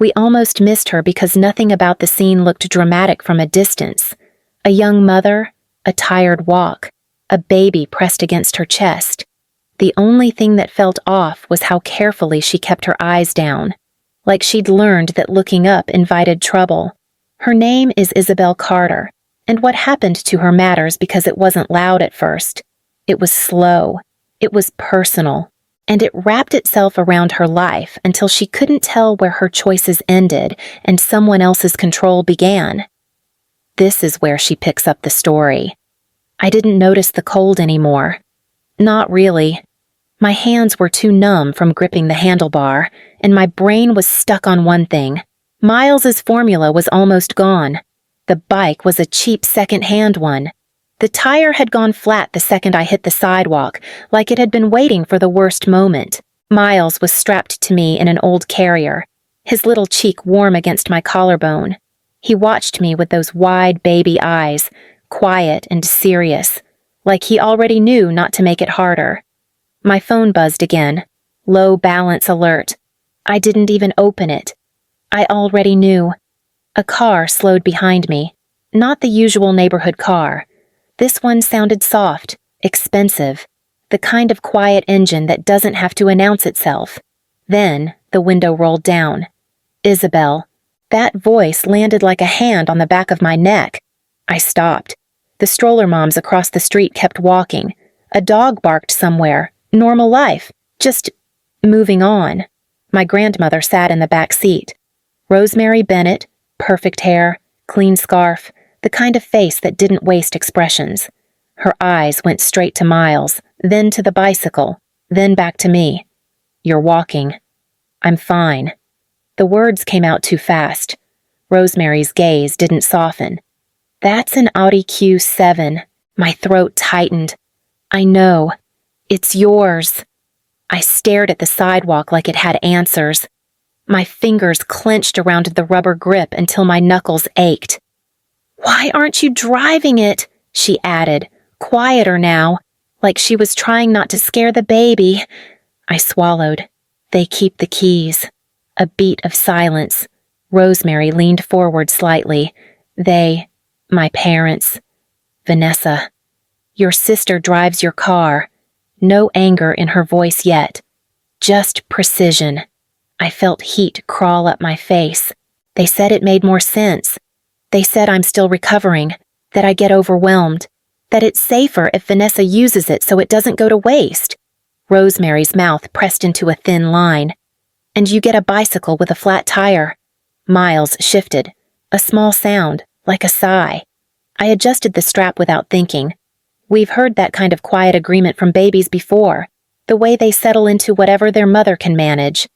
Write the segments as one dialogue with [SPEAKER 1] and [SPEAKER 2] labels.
[SPEAKER 1] We almost missed her because nothing about the scene looked dramatic from a distance. A young mother, a tired walk, a baby pressed against her chest. The only thing that felt off was how carefully she kept her eyes down, like she'd learned that looking up invited trouble. Her name is Isabelle Carter, and what happened to her matters because it wasn't loud at first. It was slow, it was personal, and it wrapped itself around her life until she couldn't tell where her choices ended and someone else's control began. This is where she picks up the story. I didn't notice the cold anymore. Not really. My hands were too numb from gripping the handlebar, and my brain was stuck on one thing. Miles's formula was almost gone. The bike was a cheap second-hand one. The tire had gone flat the second I hit the sidewalk, like it had been waiting for the worst moment. Miles was strapped to me in an old carrier, his little cheek warm against my collarbone. He watched me with those wide baby eyes, quiet and serious, like he already knew not to make it harder. My phone buzzed again. Low balance alert. I didn't even open it. I already knew. A car slowed behind me. Not the usual neighborhood car. This one sounded soft, expensive, the kind of quiet engine that doesn't have to announce itself. Then the window rolled down. Isabelle. That voice landed like a hand on the back of my neck. I stopped. The stroller moms across the street kept walking. A dog barked somewhere. Normal life. Just moving on. My grandmother sat in the back seat. Rosemary Bennett, perfect hair, clean scarf, the kind of face that didn't waste expressions. Her eyes went straight to Miles, then to the bicycle, then back to me. You're walking. I'm fine. The words came out too fast. Rosemary's gaze didn't soften. That's an Audi Q7. My throat tightened. I know. It's yours. I stared at the sidewalk like it had answers. My fingers clenched around the rubber grip until my knuckles ached. Why aren't you driving it? She added, quieter now, like she was trying not to scare the baby. I swallowed. They keep the keys. A beat of silence. Rosemary leaned forward slightly. They, my parents. Vanessa. Your sister drives your car. No anger in her voice yet. Just precision. I felt heat crawl up my face. They said it made more sense. They said I'm still recovering, that I get overwhelmed, that it's safer if Vanessa uses it so it doesn't go to waste. Rosemary's mouth pressed into a thin line. And you get a bicycle with a flat tire. Miles shifted. A small sound, like a sigh. I adjusted the strap without thinking. We've heard that kind of quiet agreement from babies before, the way they settle into whatever their mother can manage.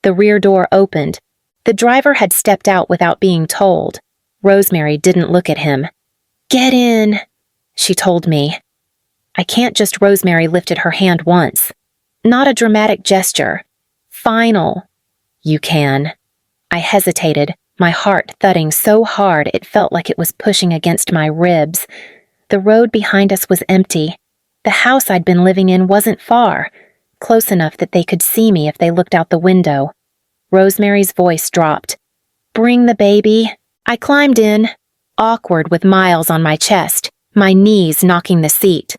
[SPEAKER 1] The rear door opened. The driver had stepped out without being told. Rosemary didn't look at him. Get in, she told me. I can't just. Rosemary lifted her hand once. Not a dramatic gesture. Final. You can. I hesitated, my heart thudding so hard it felt like it was pushing against my ribs. The road behind us was empty. The house I'd been living in wasn't far, close enough that they could see me if they looked out the window. Rosemary's voice dropped. Bring the baby. I climbed in, awkward with Miles on my chest, my knees knocking the seat.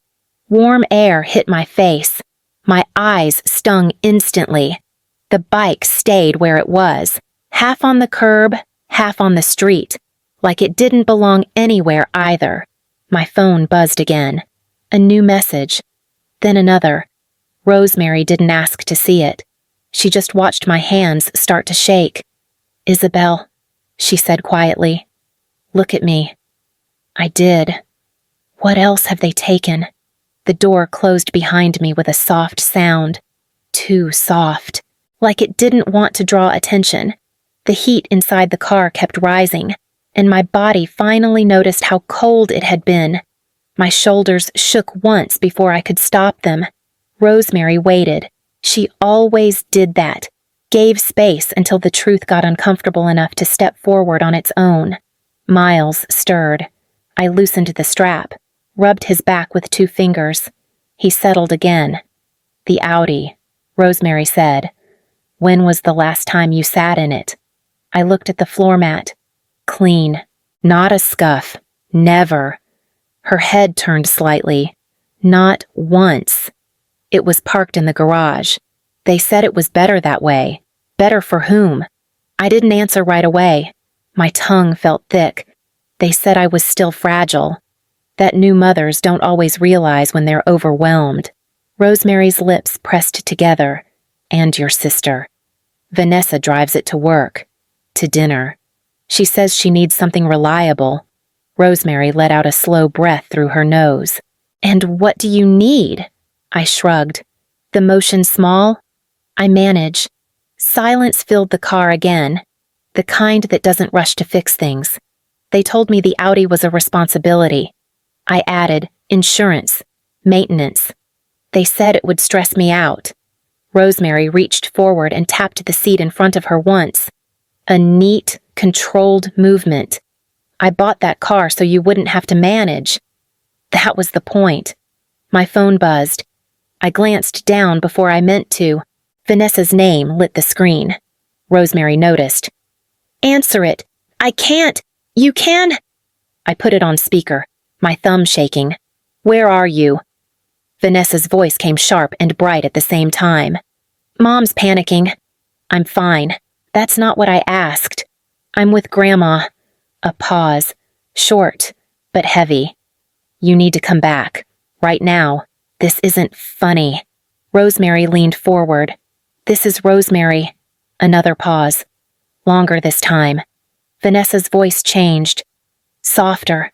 [SPEAKER 1] Warm air hit my face. My eyes stung instantly. The bike stayed where it was, half on the curb, half on the street, like it didn't belong anywhere either. My phone buzzed again. A new message. Then another. Rosemary didn't ask to see it. She just watched my hands start to shake. Isabelle, she said quietly. Look at me. I did. What else have they taken? The door closed behind me with a soft sound. Too soft. Like it didn't want to draw attention. The heat inside the car kept rising, and my body finally noticed how cold it had been. My shoulders shook once before I could stop them. Rosemary waited. She always did that. Gave space until the truth got uncomfortable enough to step forward on its own. Miles stirred. I loosened the strap, rubbed his back with 2 fingers. He settled again. The Audi, Rosemary said. When was the last time you sat in it? I looked at the floor mat. Clean. Not a scuff. Never. Her head turned slightly. Not once. It was parked in the garage. They said it was better that way. Better for whom? I didn't answer right away. My tongue felt thick. They said I was still fragile. That new mothers don't always realize when they're overwhelmed. Rosemary's lips pressed together. And your sister. Vanessa drives it to work. To dinner. She says she needs something reliable. Rosemary let out a slow breath through her nose. And what do you need? I shrugged. The motion small? I manage. Silence filled the car again. The kind that doesn't rush to fix things. They told me the Audi was a responsibility. I added, insurance, maintenance. They said it would stress me out. Rosemary reached forward and tapped the seat in front of her once. A neat, controlled movement. I bought that car so you wouldn't have to manage. That was the point. My phone buzzed. I glanced down before I meant to. Vanessa's name lit the screen. Rosemary noticed. Answer it. I can't. You can. I put it on speaker, my thumb shaking. Where are you? Vanessa's voice came sharp and bright at the same time. Mom's panicking. I'm fine. That's not what I asked. I'm with Grandma. A pause. Short, but heavy. You need to come back. Right now. This isn't funny. Rosemary leaned forward. This is Rosemary. Another pause. Longer this time. Vanessa's voice changed. Softer.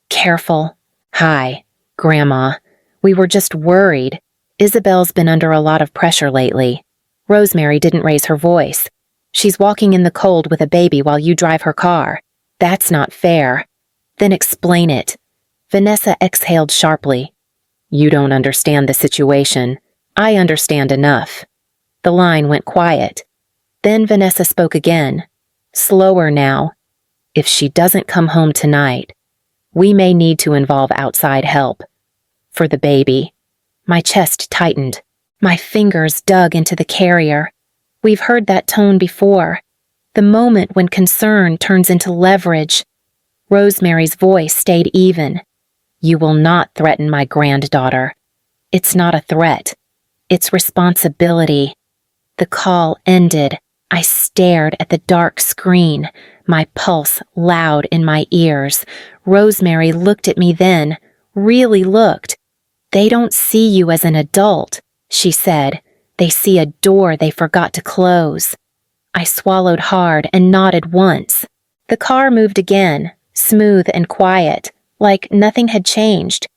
[SPEAKER 1] Careful. Hi, Grandma. We were just worried. Isabelle's been under a lot of pressure lately. Rosemary didn't raise her voice. She's walking in the cold with a baby while you drive her car. That's not fair. Then explain it. Vanessa exhaled sharply. You don't understand the situation. I understand enough. The line went quiet. Then Vanessa spoke again. Slower now. If she doesn't come home tonight, we may need to involve outside help. For the baby. My chest tightened. My fingers dug into the carrier. We've heard that tone before. The moment when concern turns into leverage. Rosemary's voice stayed even. You will not threaten my granddaughter. It's not a threat. It's responsibility. The call ended. I stared at the dark screen, my pulse loud in my ears. Rosemary looked at me then, really looked. They don't see you as an adult, she said. They see a door they forgot to close. I swallowed hard and nodded once. The car moved again, smooth and quiet, like nothing had changed.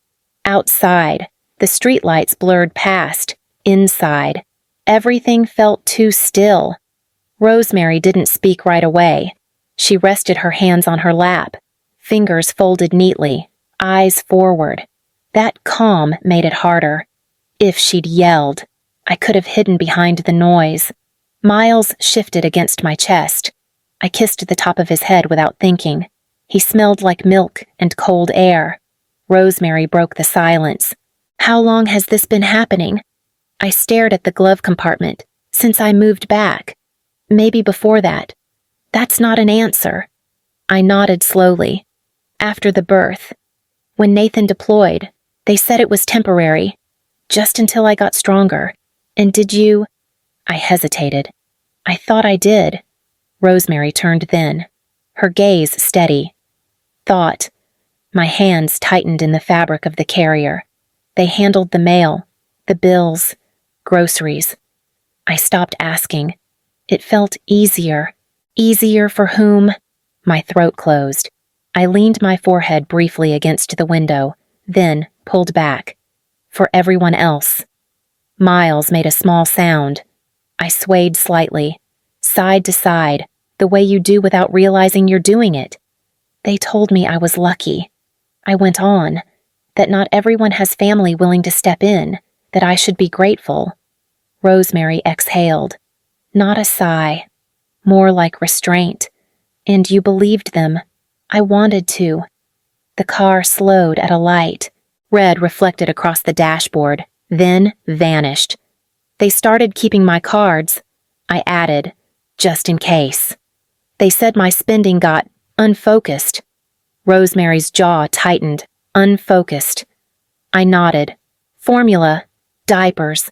[SPEAKER 1] Outside, the streetlights blurred past. Inside, everything felt too still. Rosemary didn't speak right away. She rested her hands on her lap, fingers folded neatly, eyes forward. That calm made it harder. If she'd yelled, I could have hidden behind the noise. Miles shifted against my chest. I kissed the top of his head without thinking. He smelled like milk and cold air. Rosemary broke the silence. How long has this been happening? I stared at the glove compartment. Since I moved back. Maybe before that. That's not an answer. I nodded slowly. After the birth. When Nathan deployed, they said it was temporary. Just until I got stronger. And did you? I hesitated. I thought I did. Rosemary turned then. Her gaze steady. Thought. My hands tightened in the fabric of the carrier. They handled the mail, the bills, groceries. I stopped asking. It felt easier. Easier for whom? My throat closed. I leaned my forehead briefly against the window, then pulled back. For everyone else. Miles made a small sound. I swayed slightly, side to side, the way you do without realizing you're doing it. They told me I was lucky. I went on, that not everyone has family willing to step in, that I should be grateful. Rosemary exhaled. Not a sigh. More like restraint. And you believed them. I wanted to. The car slowed at a light. Red reflected across the dashboard, then vanished. They started keeping my cards. I added, just in case. They said my spending got unfocused. Rosemary's jaw tightened. Unfocused. I nodded. Formula, diapers,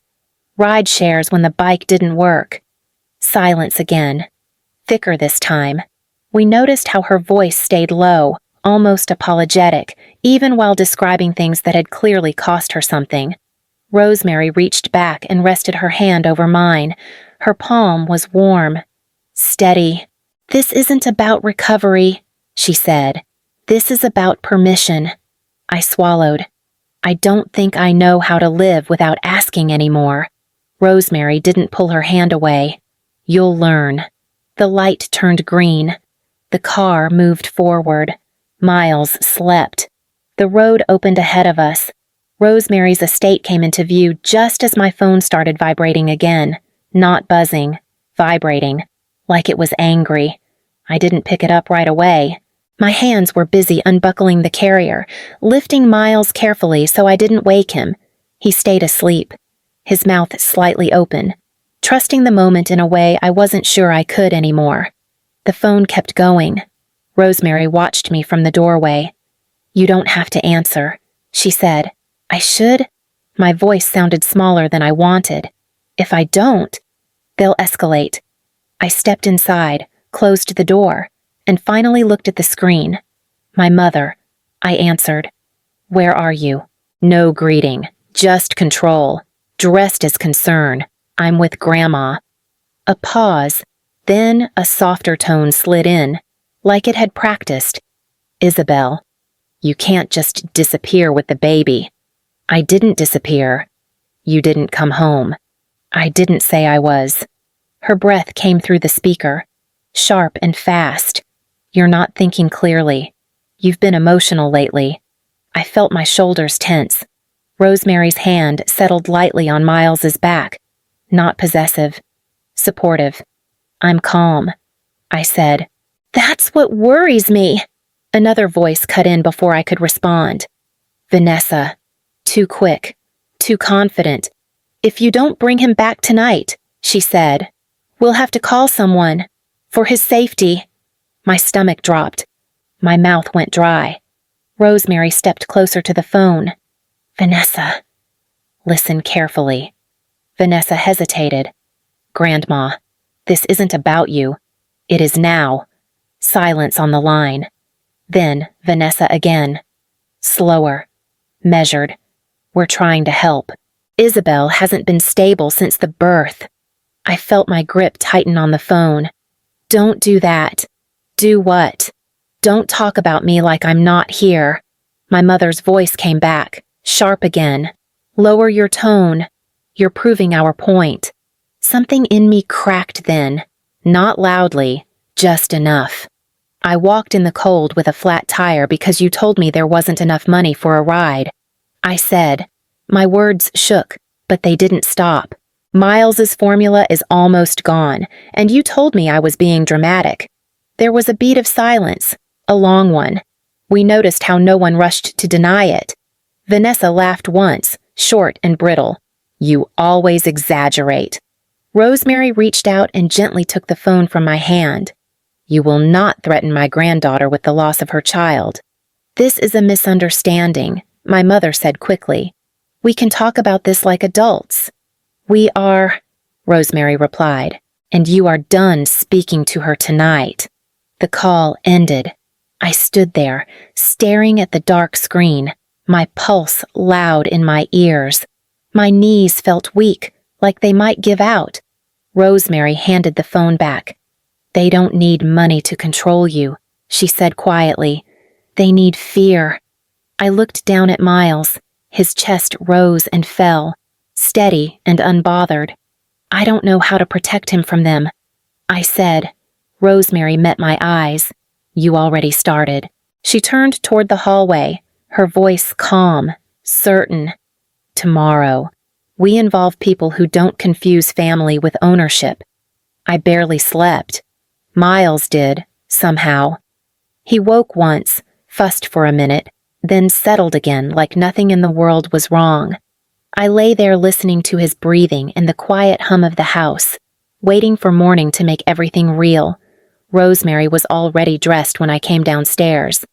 [SPEAKER 1] ride shares when the bike didn't work. Silence again. Thicker this time. We noticed how her voice stayed low, almost apologetic, even while describing things that had clearly cost her something. Rosemary reached back and rested her hand over mine. Her palm was warm. Steady. "This isn't about recovery," she said. "This is about permission." I swallowed. I don't think I know how to live without asking anymore. Rosemary didn't pull her hand away. "You'll learn." The light turned green. The car moved forward. Miles slept. The road opened ahead of us. Rosemary's estate came into view just as my phone started vibrating again. Not buzzing. Vibrating. Like it was angry. I didn't pick it up right away. My hands were busy unbuckling the carrier, lifting Miles carefully so I didn't wake him. He stayed asleep, his mouth slightly open, trusting the moment in a way I wasn't sure I could anymore. The phone kept going. Rosemary watched me from the doorway. "You don't have to answer," she said. "I should?" My voice sounded smaller than I wanted. "If I don't, they'll escalate." I stepped inside, closed the door, and finally looked at the screen. "My mother," I answered. "Where are you?" No greeting, just control, dressed as concern. "I'm with Grandma." A pause, then a softer tone slid in, like it had practiced. "Isabelle, you can't just disappear with the baby." "I didn't disappear." "You didn't come home." "I didn't say I was." Her breath came through the speaker, sharp and fast. "You're not thinking clearly. You've been emotional lately." I felt my shoulders tense. Rosemary's hand settled lightly on Miles's back. Not possessive. Supportive. "I'm calm," I said. "That's what worries me." Another voice cut in before I could respond. "Vanessa. Too quick. Too confident. If you don't bring him back tonight," she said, "we'll have to call someone. For his safety." My stomach dropped. My mouth went dry. Rosemary stepped closer to the phone. "Vanessa." "Listen carefully." Vanessa hesitated. "Grandma, this isn't about you. It is now." Silence on the line. Then Vanessa again. Slower. Measured. "We're trying to help. Isabelle hasn't been stable since the birth." I felt my grip tighten on the phone. "Don't do that." "Do what?" "Don't talk about me like I'm not here." My mother's voice came back, sharp again. "Lower your tone. You're proving our point." Something in me cracked then. Not loudly, just enough. "I walked in the cold with a flat tire because you told me there wasn't enough money for a ride," I said. My words shook, but they didn't stop. "Miles's formula is almost gone, and you told me I was being dramatic." There was a beat of silence, a long one. We noticed how no one rushed to deny it. Vanessa laughed once, short and brittle. "You always exaggerate." Rosemary reached out and gently took the phone from my hand. "You will not threaten my granddaughter with the loss of her child." "This is a misunderstanding," my mother said quickly. "We can talk about this like adults." "We are," Rosemary replied, "and you are done speaking to her tonight." The call ended. I stood there, staring at the dark screen, my pulse loud in my ears. My knees felt weak, like they might give out. Rosemary handed the phone back. "They don't need money to control you," she said quietly. "They need fear." I looked down at Miles. His chest rose and fell, steady and unbothered. "I don't know how to protect him from them," I said. Rosemary met my eyes. "You already started." She turned toward the hallway, her voice calm, certain. "Tomorrow, we involve people who don't confuse family with ownership." I barely slept. Miles did, somehow. He woke once, fussed for a minute, then settled again like nothing in the world was wrong. I lay there listening to his breathing and the quiet hum of the house, waiting for morning to make everything real. Rosemary was already dressed when I came downstairs.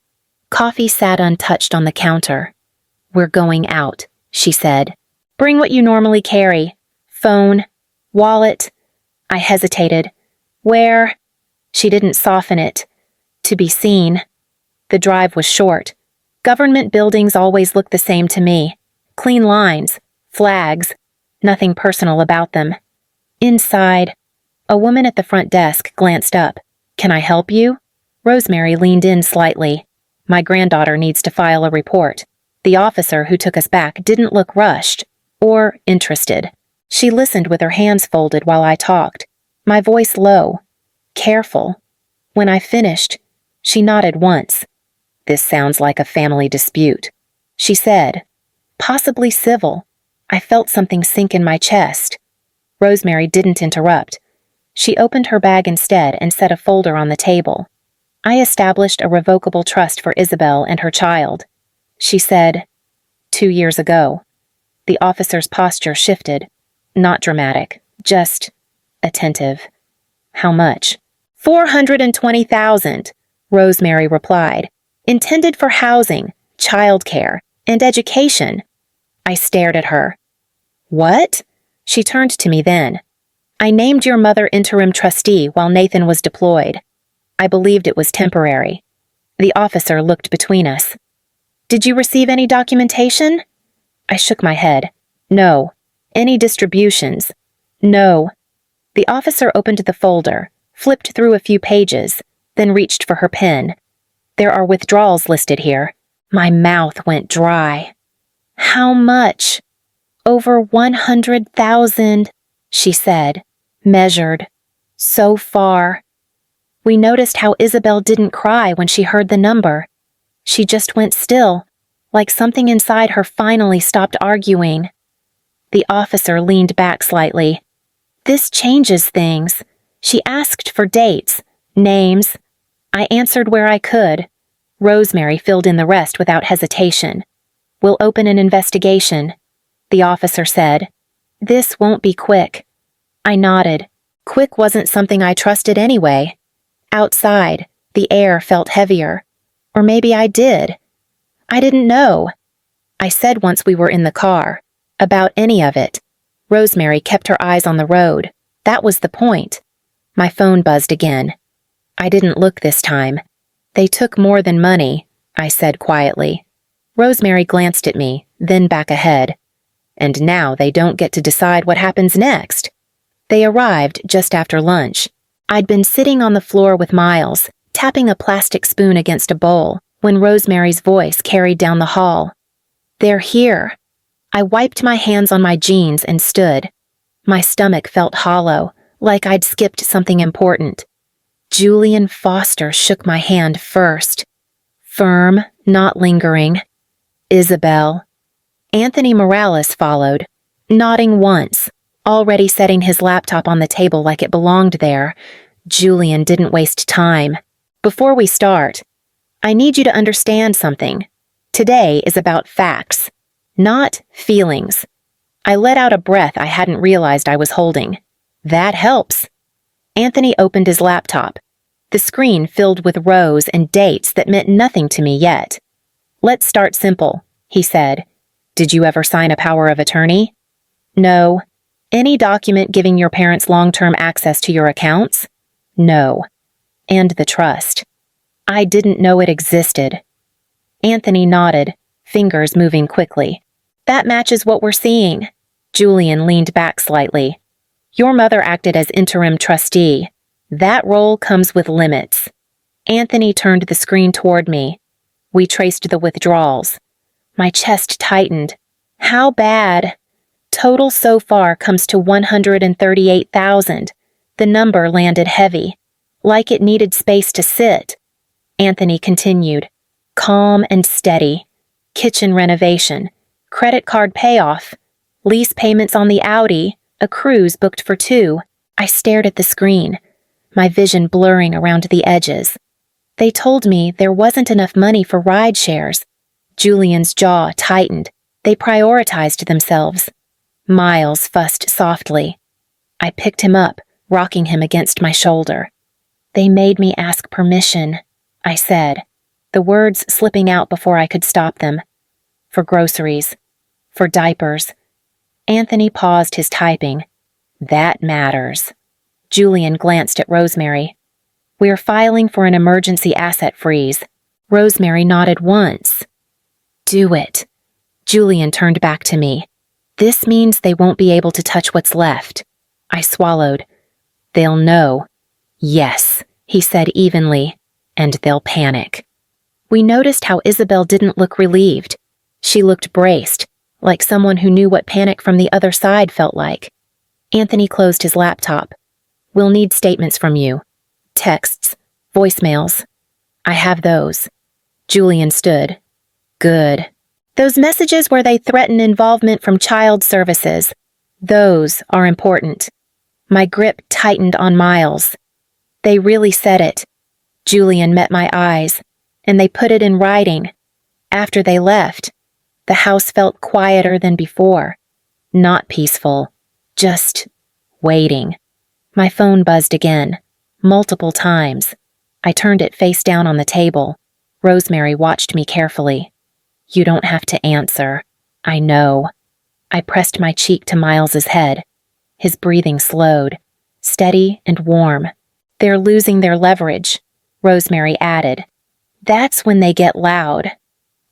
[SPEAKER 1] Coffee sat untouched on the counter. "We're going out," she said. "Bring what you normally carry. Phone, wallet." I hesitated. "Where?" She didn't soften it. "To be seen." The drive was short. Government buildings always look the same to me. Clean lines, flags, nothing personal about them. Inside, a woman at the front desk glanced up. "Can I help you?" Rosemary leaned in slightly. "My granddaughter needs to file a report." The officer who took us back didn't look rushed or interested. She listened with her hands folded while I talked, my voice low, careful. When I finished, she nodded once. "This sounds like a family dispute," she said. "Possibly civil." I felt something sink in my chest. Rosemary didn't interrupt. She opened her bag instead and set a folder on the table. "I established a revocable trust for Isabelle and her child," she said. 2 years ago. The officer's posture shifted. Not dramatic, just attentive. "How much?" $420,000, Rosemary replied. "Intended for housing, childcare, and education." I stared at her. "What?" She turned to me then. "I named your mother interim trustee while Nathan was deployed. I believed it was temporary." The officer looked between us. "Did you receive any documentation?" I shook my head. "No." "Any distributions?" "No." The officer opened the folder, flipped through a few pages, then reached for her pen. "There are withdrawals listed here." My mouth went dry. "How much?" "Over 100,000, she said, measured. "So far." We noticed how Isabelle didn't cry when she heard the number. She just went still, like something inside her finally stopped arguing. The officer leaned back slightly. "This changes things." She asked for dates, names. I answered where I could. Rosemary filled in the rest without hesitation. "We'll open an investigation," the officer said. "This won't be quick." I nodded. Quick wasn't something I trusted anyway. Outside, the air felt heavier. Or maybe I did. I didn't know. I said once we were in the car, about any of it. Rosemary kept her eyes on the road. That was the point. My phone buzzed again. I didn't look this time. "They took more than money," I said quietly. Rosemary glanced at me, then back ahead. "And now they don't get to decide what happens next." They arrived just after lunch. I'd been sitting on the floor with Miles, tapping a plastic spoon against a bowl, when Rosemary's voice carried down the hall. "They're here." I wiped my hands on my jeans and stood. My stomach felt hollow, like I'd skipped something important. Julian Foster shook my hand first. Firm, not lingering. Isabelle. Anthony Morales followed, nodding once, already setting his laptop on the table like it belonged there. Julian didn't waste time. "Before we start, I need you to understand something. Today is about facts, not feelings." I let out a breath I hadn't realized I was holding. "That helps." Anthony opened his laptop. The screen filled with rows and dates that meant nothing to me yet. "Let's start simple," he said. "Did you ever sign a power of attorney?" "No." "Any document giving your parents long-term access to your accounts?" "No." "And the trust?" "I didn't know it existed." Anthony nodded, fingers moving quickly. "That matches what we're seeing." Julian leaned back slightly. "Your mother acted as interim trustee. That role comes with limits." Anthony turned the screen toward me. We traced the withdrawals. My chest tightened. "How bad?" "Total so far comes to 138,000. The number landed heavy, like it needed space to sit. Anthony continued. "Calm and steady. Kitchen renovation. Credit card payoff. Lease payments on the Audi. A cruise booked for 2. I stared at the screen, my vision blurring around the edges. They told me there wasn't enough money for ride shares. Julian's jaw tightened. They prioritized themselves. Miles fussed softly. I picked him up, rocking him against my shoulder. They made me ask permission, I said, the words slipping out before I could stop them. For groceries. For diapers. Anthony paused his typing. That matters. Julian glanced at Rosemary. We're filing for an emergency asset freeze. Rosemary nodded once. Do it. Julian turned back to me. This means they won't be able to touch what's left. I swallowed. They'll know. Yes, he said evenly, and they'll panic. We noticed how Isabelle didn't look relieved. She looked braced, like someone who knew what panic from the other side felt like. Anthony closed his laptop. We'll need statements from you. Texts, voicemails. I have those. Julian stood. Good. Those messages where they threaten involvement from child services. Those are important. My grip tightened on Miles. They really said it. Julian met my eyes, and they put it in writing. After they left, the house felt quieter than before. Not peaceful, just waiting. My phone buzzed again, multiple times. I turned it face down on the table. Rosemary watched me carefully. You don't have to answer. I know. I pressed my cheek to Miles's head. His breathing slowed, steady and warm. They're losing their leverage, Rosemary added. That's when they get loud.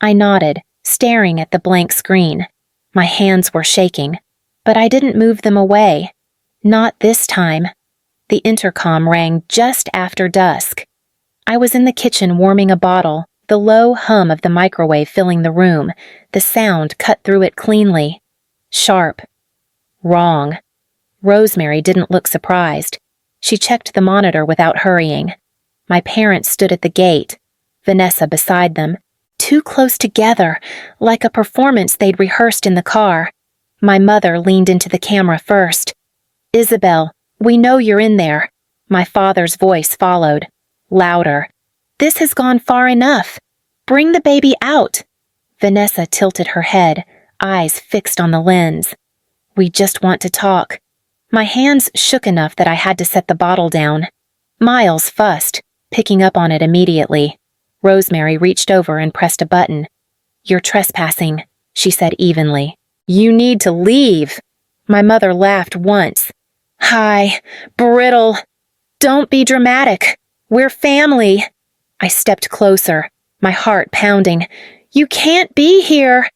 [SPEAKER 1] I nodded, staring at the blank screen. My hands were shaking, but I didn't move them away. Not this time. The intercom rang just after dusk. I was in the kitchen warming a bottle, the low hum of the microwave filling the room. The sound cut through it cleanly. Sharp. Wrong. Rosemary didn't look surprised. She checked the monitor without hurrying. My parents stood at the gate, Vanessa beside them, too close together, like a performance they'd rehearsed in the car. My mother leaned into the camera first. Isabelle, we know you're in there. My father's voice followed, louder. This has gone far enough. Bring the baby out. Vanessa tilted her head, eyes fixed on the lens. We just want to talk. My hands shook enough that I had to set the bottle down. Miles fussed, picking up on it immediately. Rosemary reached over and pressed a button. You're trespassing, she said evenly. You need to leave. My mother laughed once. Hi, brittle. Don't be dramatic. We're family. I stepped closer, my heart pounding. You can't be here.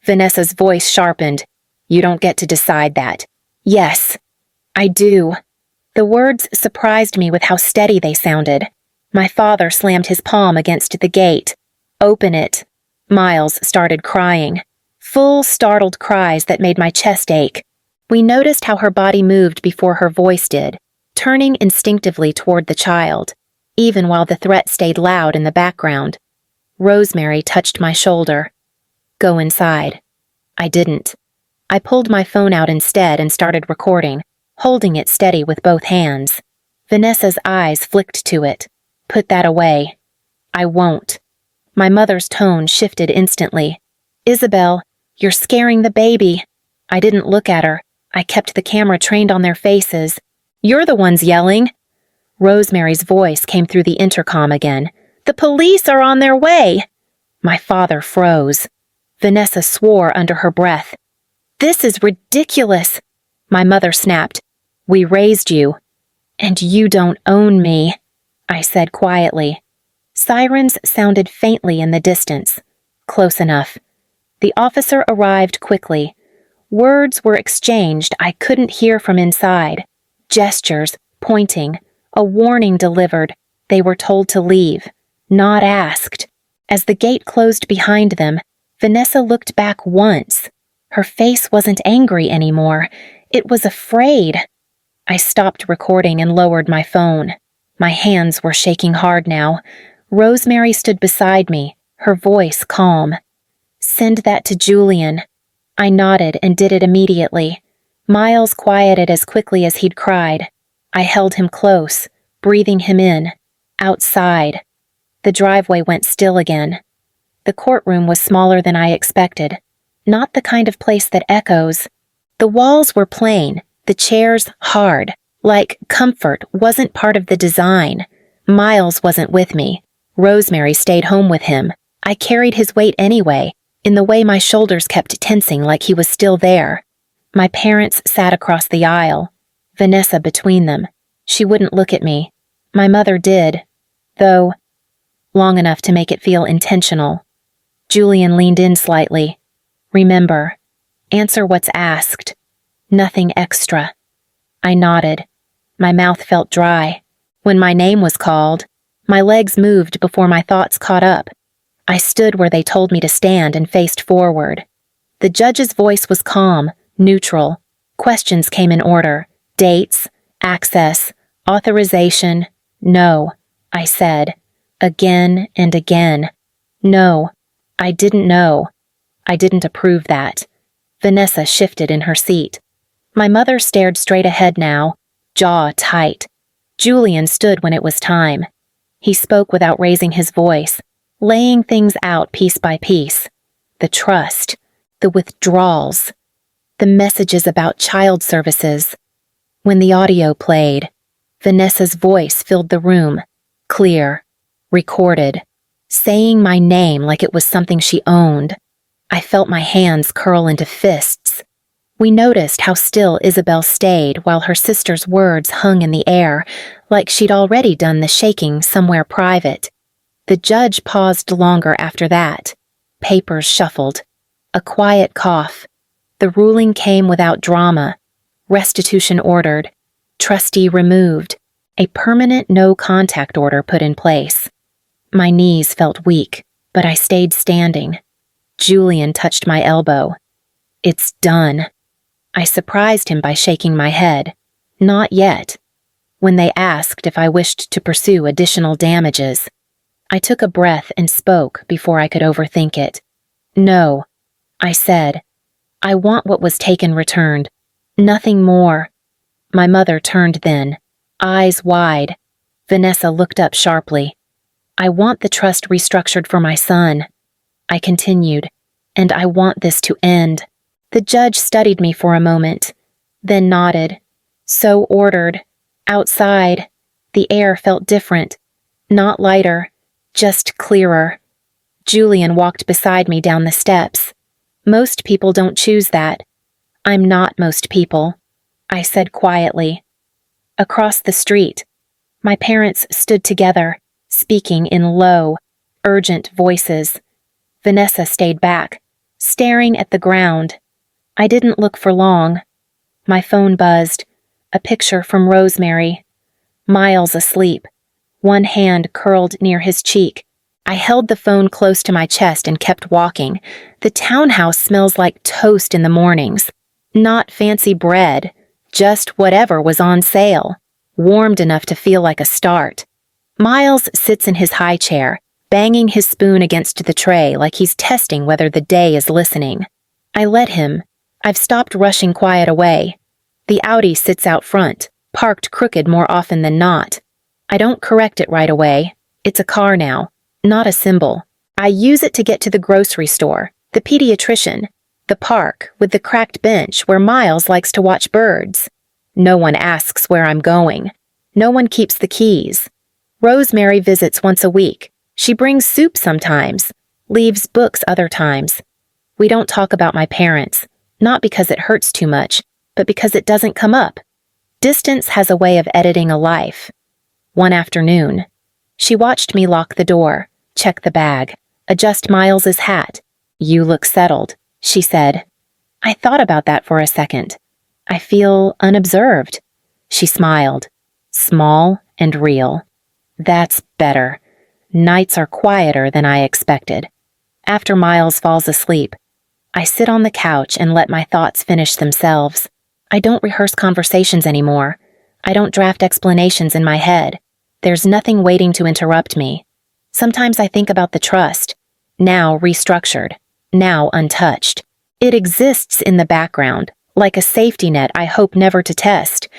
[SPEAKER 1] Vanessa's voice sharpened. You don't get to decide that. Yes, I do. The words surprised me with how steady they sounded. My father slammed his palm against the gate. Open it. Miles started crying. Full, startled cries that made my chest ache. We noticed how her body moved before her voice did, turning instinctively toward the child, even while the threat stayed loud in the background. Rosemary touched my shoulder. Go inside. I didn't. I pulled my phone out instead and started recording, holding it steady with both hands. Vanessa's eyes flicked to it. Put that away. I won't. My mother's tone shifted instantly. Isabelle, you're scaring the baby. I didn't look at her. I kept the camera trained on their faces. You're the ones yelling. Rosemary's voice came through the intercom again. The police are on their way. My father froze. Vanessa swore under her breath. This is ridiculous. My mother snapped. We raised you. And you don't own me, I said quietly. Sirens sounded faintly in the distance. Close enough. The officer arrived quickly. Words were exchanged I couldn't hear from inside. Gestures, pointing, a warning delivered. They were told to leave, not asked. As the gate closed behind them, Vanessa looked back once. Her face wasn't angry anymore. It was afraid. I stopped recording and lowered my phone. My hands were shaking hard now. Rosemary stood beside me, her voice calm. Send that to Julian. I nodded and did it immediately. Miles quieted as quickly as he'd cried. I held him close, breathing him in. Outside. The driveway went still again. The courtroom was smaller than I expected. Not the kind of place that echoes. The walls were plain, the chairs hard, like comfort wasn't part of the design. Miles wasn't with me. Rosemary stayed home with him. I carried his weight anyway, in the way my shoulders kept tensing like he was still there. My parents sat across the aisle, Vanessa between them. She wouldn't look at me. My mother did, though, long enough to make it feel intentional. Julian leaned in slightly. Remember, answer what's asked. Nothing extra. I nodded. My mouth felt dry. When my name was called, my legs moved before my thoughts caught up. I stood where they told me to stand and faced forward. The judge's voice was calm, neutral. Questions came in order. Dates, access, authorization. No, I said. Again and again. No, I didn't know. I didn't approve that. Vanessa shifted in her seat. My mother stared straight ahead now, jaw tight. Julian stood when it was time. He spoke without raising his voice, laying things out piece by piece. The trust, the withdrawals, the messages about child services. When the audio played, Vanessa's voice filled the room, clear, recorded, saying my name like it was something she owned. I felt my hands curl into fists. We noticed how still Isabelle stayed while her sister's words hung in the air, like she'd already done the shaking somewhere private. The judge paused longer after that. Papers shuffled. A quiet cough. The ruling came without drama. Restitution ordered. Trustee removed. A permanent no-contact order put in place. My knees felt weak, but I stayed standing. Julian touched my elbow. It's done. I surprised him by shaking my head. Not yet. When they asked if I wished to pursue additional damages, I took a breath and spoke before I could overthink it. No, I said. I want what was taken returned. Nothing more. My mother turned then, eyes wide. Vanessa looked up sharply. I want the trust restructured for my son. I continued, and I want this to end. The judge studied me for a moment, then nodded. So ordered. Outside, the air felt different. Not lighter, just clearer. Julian walked beside me down the steps. Most people don't choose that. I'm not most people, I said quietly. Across the street, my parents stood together, speaking in low, urgent voices. Vanessa stayed back, staring at the ground. I didn't look for long. My phone buzzed. A picture from Rosemary. Miles asleep, one hand curled near his cheek. I held the phone close to my chest and kept walking. The townhouse smells like toast in the mornings. Not fancy bread, just whatever was on sale, warmed enough to feel like a start. Miles sits in his high chair, banging his spoon against the tray like he's testing whether the day is listening. I let him. I've stopped rushing quiet away. The Audi sits out front, parked crooked more often than not. I don't correct it right away. It's a car now, not a symbol. I use it to get to the grocery store, the pediatrician, the park with the cracked bench where Miles likes to watch birds. No one asks where I'm going. No one keeps the keys. Rosemary visits once a week. She brings soup sometimes, leaves books other times. We don't talk about my parents, not because it hurts too much, but because it doesn't come up. Distance has a way of editing a life. One afternoon, she watched me lock the door, check the bag, adjust Miles's hat. You look settled, she said. I thought about that for a second. I feel unobserved. She smiled, small and real. That's better. Nights are quieter than I expected. After Miles falls asleep, I sit on the couch and let my thoughts finish themselves. I don't rehearse conversations anymore. I don't draft explanations in my head. There's nothing waiting to interrupt me. Sometimes I think about the trust, now restructured, now untouched. It exists in the background, like a safety net I hope never to test.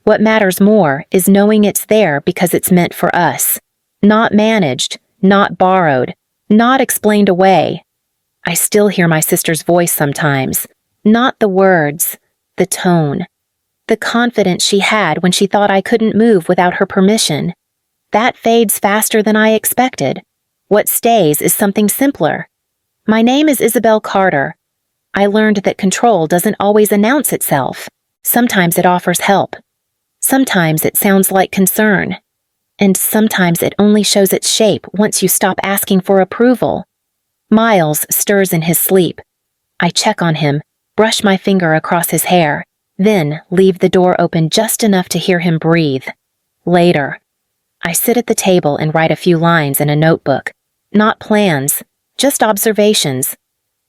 [SPEAKER 1] What matters more is knowing it's there because it's meant for us. Not managed, not borrowed, not explained away. I still hear my sister's voice sometimes. Not the words, the tone. The confidence she had when she thought I couldn't move without her permission. That fades faster than I expected. What stays is something simpler. My name is Isabelle Carter. I learned that control doesn't always announce itself. Sometimes it offers help. Sometimes it sounds like concern. And sometimes it only shows its shape once you stop asking for approval. Miles stirs in his sleep. I check on him, brush my finger across his hair, then leave the door open just enough to hear him breathe. Later, I sit at the table and write a few lines in a notebook. Not plans, just observations.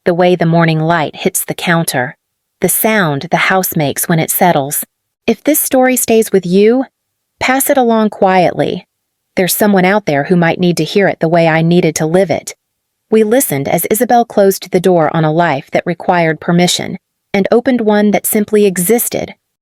[SPEAKER 1] The way the morning light hits the counter. The sound the house makes when it settles. If this story stays with you, pass it along quietly. There's someone out there who might need to hear it the way I needed to live it. We listened as Isabelle closed the door on a life that required permission and opened one that simply existed